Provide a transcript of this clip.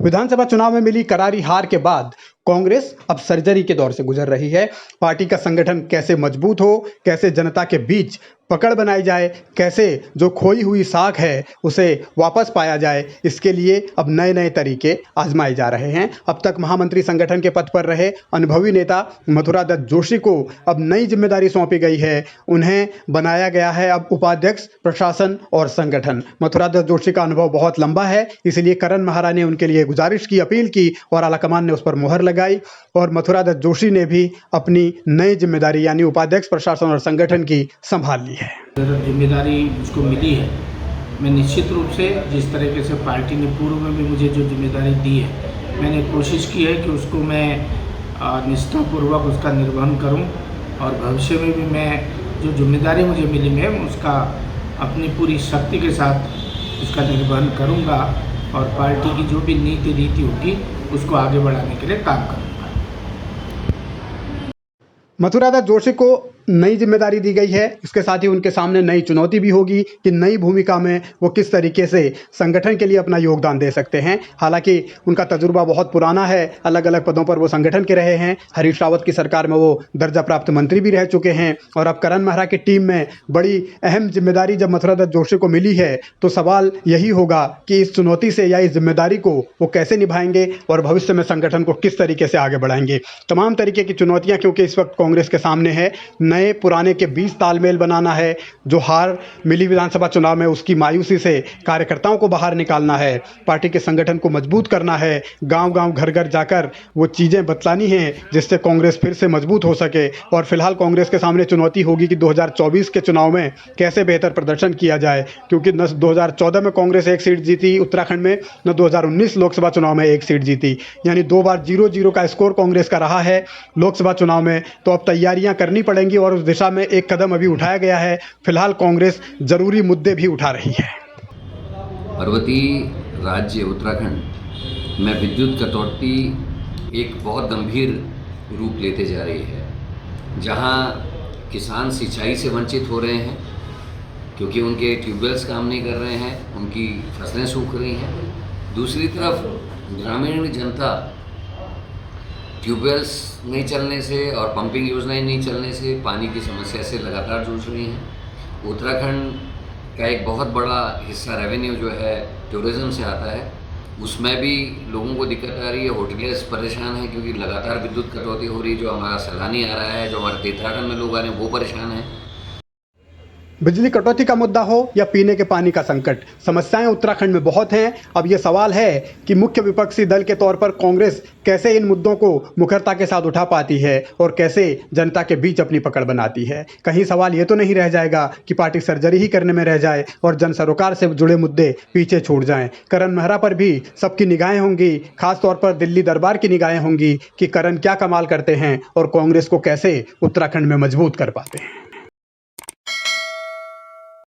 विधानसभा चुनाव में मिली करारी हार के बाद कांग्रेस अब सर्जरी के दौर से गुजर रही है। पार्टी का संगठन कैसे मजबूत हो, कैसे जनता के बीच पकड़ बनाई जाए, कैसे जो खोई हुई साख है उसे वापस पाया जाए, इसके लिए अब नए नए तरीके आजमाए जा रहे हैं। अब तक महामंत्री संगठन के पद पर रहे अनुभवी नेता मथुरा दत्त जोशी को अब नई जिम्मेदारी सौंपी गई है। उन्हें बनाया गया है अब उपाध्यक्ष, प्रशासन और संगठन। मथुरा दत्त जोशी का अनुभव बहुत लंबा है, इसलिए करण महारा ने उनके लिए गुजारिश की, अपील की और आलाकमान ने उस पर मुहर लगाई और मथुरा दत्त जोशी ने भी अपनी नई जिम्मेदारी यानी उपाध्यक्ष, प्रशासन और संगठन की संभाल ली है। जिम्मेदारी मुझको मिली है, मैं निश्चित रूप से जिस तरीके से पार्टी ने पूर्व में भी मुझे जो जिम्मेदारी दी है, मैंने कोशिश की है कि उसको मैं निष्ठापूर्वक उसका निर्वहन करूं और भविष्य में भी मैं जो जिम्मेदारी मुझे मिली मैं उसका अपनी पूरी शक्ति के साथ उसका निर्वहन करूंगा और पार्टी की जो भी नीति रीति होगी उसको आगे बढ़ाने के लिए काम करूंगा। मथुरा दत्त जोशी को नई जिम्मेदारी दी गई है, इसके साथ ही उनके सामने नई चुनौती भी होगी कि नई भूमिका में वो किस तरीके से संगठन के लिए अपना योगदान दे सकते हैं। हालांकि उनका तजुर्बा बहुत पुराना है, अलग अलग पदों पर वो संगठन के रहे हैं। हरीश रावत की सरकार में वो दर्जा प्राप्त मंत्री भी रह चुके हैं और अब करण मेहरा की टीम में बड़ी अहम जिम्मेदारी जब मथुरा दत्त जोशी को मिली है तो सवाल यही होगा कि इस चुनौती से या इस जिम्मेदारी को वो कैसे निभाएंगे और भविष्य में संगठन को किस तरीके से आगे बढ़ाएंगे। तमाम तरीके की चुनौतियाँ क्योंकि इस वक्त कांग्रेस के सामने है। नए पुराने के बीच तालमेल बनाना है, जो हार मिली विधानसभा चुनाव में उसकी मायूसी से कार्यकर्ताओं को बाहर निकालना है, पार्टी के संगठन को मजबूत करना है, गांव-गांव घर-घर जाकर वो चीज़ें बतलानी हैं जिससे कांग्रेस फिर से मजबूत हो सके। और फिलहाल कांग्रेस के सामने चुनौती होगी कि 2024 के चुनाव में कैसे बेहतर प्रदर्शन किया जाए, क्योंकि न 2014 में कांग्रेस एक सीट जीती उत्तराखंड में, न 2019 लोकसभा चुनाव में एक सीट जीती, यानी 2 बार 0-0 का स्कोर कांग्रेस का रहा है लोकसभा चुनाव में। तो अब तैयारियां करनी पड़ेंगी और उस दिशा में एक कदम अभी उठाया गया है। फिलहाल कांग्रेस जरूरी मुद्दे भी उठा रही है। पर्वतीय राज्य उत्तराखंड में विद्युत कटौती एक बहुत गंभीर रूप लेते जा रही है, जहां किसान सिंचाई से वंचित हो रहे हैं क्योंकि उनके ट्यूबवेल्स काम नहीं कर रहे हैं, उनकी फसलें सूख रही हैं। दूसरी तरफ ग्रामीण जनता ट्यूबवेल्स नहीं चलने से और पंपिंग योजनाएं नहीं चलने से पानी की समस्या से लगातार जूझ रही हैं। उत्तराखंड का एक बहुत बड़ा हिस्सा रेवेन्यू जो है टूरिज़्म से आता है, उसमें भी लोगों को दिक्कत आ रही है। होटलियर्स परेशान हैं क्योंकि लगातार विद्युत कटौती हो रही है। जो हमारा सैलानी आ रहा है, जो हमारे तीर्थाटन में लोग आ रहे हैं, वो परेशान हैं। बिजली कटौती का मुद्दा हो या पीने के पानी का संकट, समस्याएं उत्तराखंड में बहुत हैं। अब ये सवाल है कि मुख्य विपक्षी दल के तौर पर कांग्रेस कैसे इन मुद्दों को मुखरता के साथ उठा पाती है और कैसे जनता के बीच अपनी पकड़ बनाती है। कहीं सवाल ये तो नहीं रह जाएगा कि पार्टी सर्जरी ही करने में रह जाए और जन सरोकार से जुड़े मुद्दे पीछे छूट जाएं। करण मेहरा पर भी सबकी निगाहें होंगी, खासतौर पर दिल्ली दरबार की निगाहें होंगी कि करण क्या कमाल करते हैं और कांग्रेस को कैसे उत्तराखंड में मजबूत कर पाते हैं।